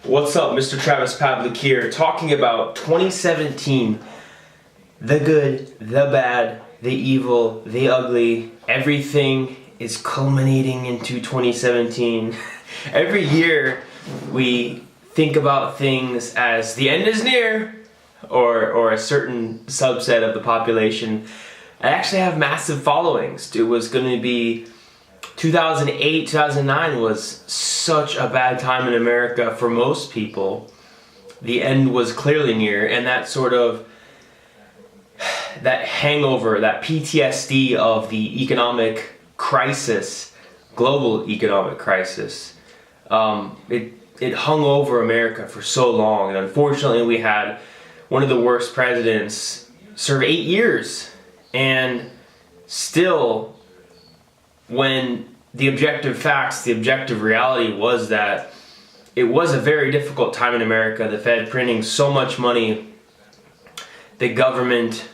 What's up, Mr. Travis Pavlik here, talking about 2017. The good, the bad, the evil, the ugly, everything is culminating into 2017. Every year we think about things as the end is near, or a certain subset of the population. I actually have massive followings. It was going to be 2008, 2009 was such a bad time in America for most people. The end was clearly near, and that sort of, that hangover, that PTSD of the economic crisis, global economic crisis, it hung over America for so long. And unfortunately we had one of the worst presidents serve 8 years, and still, when the objective facts, the objective reality was that it was a very difficult time in America. The Fed printing so much money, the government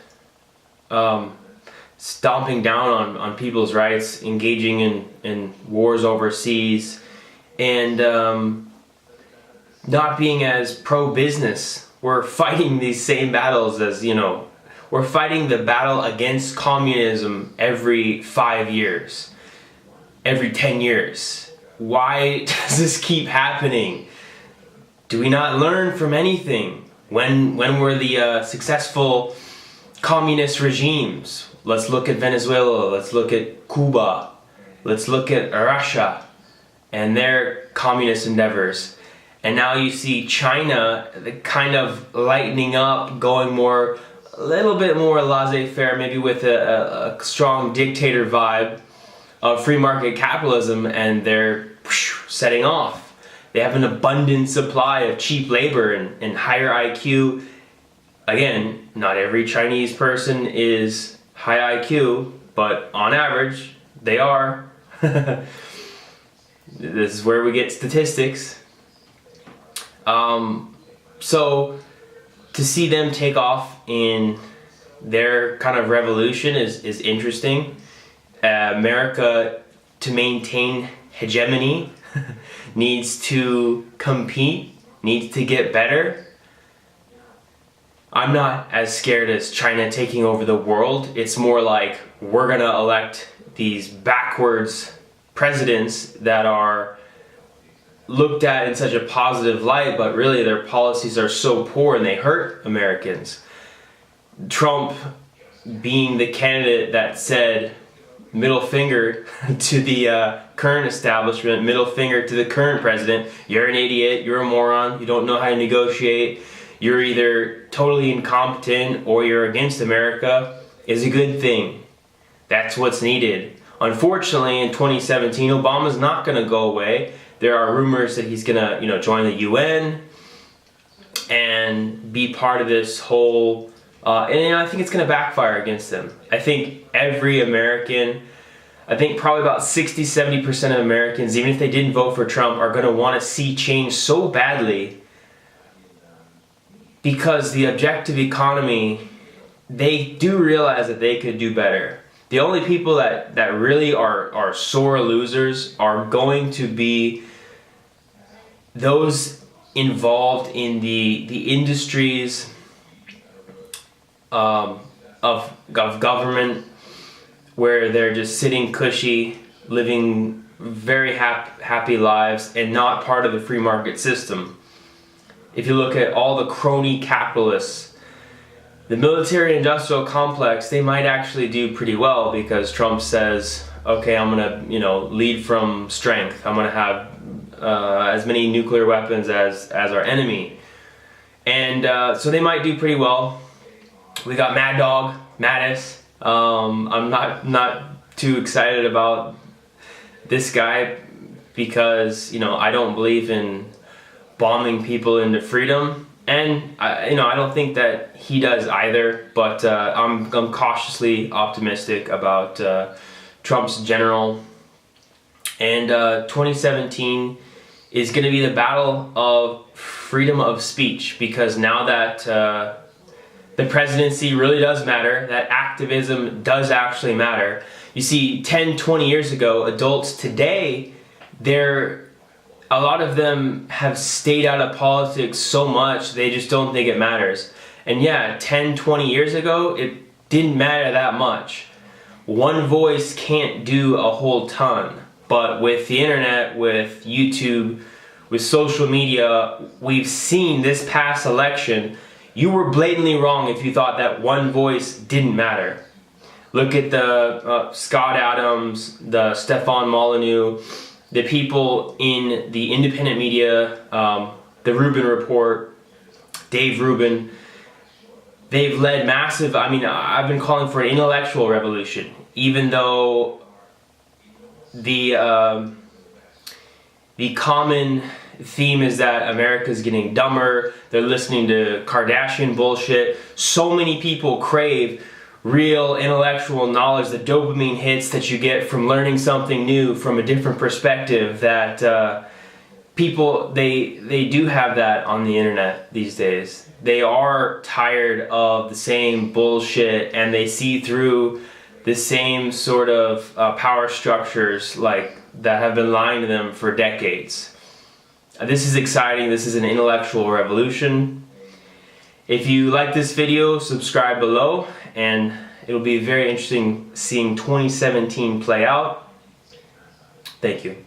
stomping down on people's rights, engaging in wars overseas, and not being as pro-business. We're fighting these same battles as, we're fighting the battle against communism every 5 years. Every 10 years. Why does this keep happening? Do we not learn from anything? When were the successful communist regimes? Let's look at Venezuela, let's look at Cuba, let's look at Russia and their communist endeavors. And now you see China kind of lightening up, going a little bit more laissez-faire, maybe with a strong dictator vibe of free market capitalism, and they're setting off. They have an abundant supply of cheap labor and higher IQ. Again, not every Chinese person is high IQ, but on average, they are. This is where we get statistics. So to see them take off in their kind of revolution is interesting. America, to maintain hegemony, needs to compete, needs to get better. I'm not as scared as China taking over the world. It's more like we're gonna elect these backwards presidents that are looked at in such a positive light, but really their policies are so poor and they hurt Americans. Trump being the candidate that said, middle finger to the current establishment, middle finger to the current president, you're an idiot, you're a moron, you don't know how to negotiate, you're either totally incompetent or you're against America, is a good thing. That's what's needed. Unfortunately, in 2017, Obama's not going to go away. There are rumors that he's going to, join the UN and be part of this whole and I think it's going to backfire against them. I think every American, probably about 60-70% of Americans, even if they didn't vote for Trump, are going to want to see change so badly, because the objective economy, they do realize that they could do better. The only people that really are sore losers are going to be those involved in the industries of government, where they're just sitting cushy, living very happy lives, and not part of the free market system. If you look at all the crony capitalists, the military-industrial complex, they might actually do pretty well, because Trump says, okay, I'm gonna lead from strength. I'm gonna have as many nuclear weapons as our enemy, and so they might do pretty well. We got Mad Dog, Mattis. I'm not too excited about this guy, because I don't believe in bombing people into freedom, and I don't think that he does either. But I'm cautiously optimistic about Trump's general. And 2017 is going to be the battle of freedom of speech, because now that the presidency really does matter, that activism does actually matter. You see, 10, 20 years ago, adults today, they're a lot of them have stayed out of politics so much they just don't think it matters. And yeah, 10, 20 years ago, it didn't matter that much. One voice can't do a whole ton. But with the internet, with YouTube, with social media, we've seen this past election, you were blatantly wrong if you thought that one voice didn't matter. Look at the Scott Adams, the Stefan Molyneux, the people in the independent media, the Rubin Report, Dave Rubin. They've led massive, I've been calling for an intellectual revolution, even though the common theme is that America's getting dumber, they're listening to Kardashian bullshit. So many people crave real intellectual knowledge, the dopamine hits that you get from learning something new from a different perspective, that people, they do have that on the internet these days. They are tired of the same bullshit, and they see through the same sort of power structures like that have been lying to them for decades. This is exciting. This is an intellectual revolution. If you like this video, subscribe below, and it'll be very interesting seeing 2017 play out. Thank you.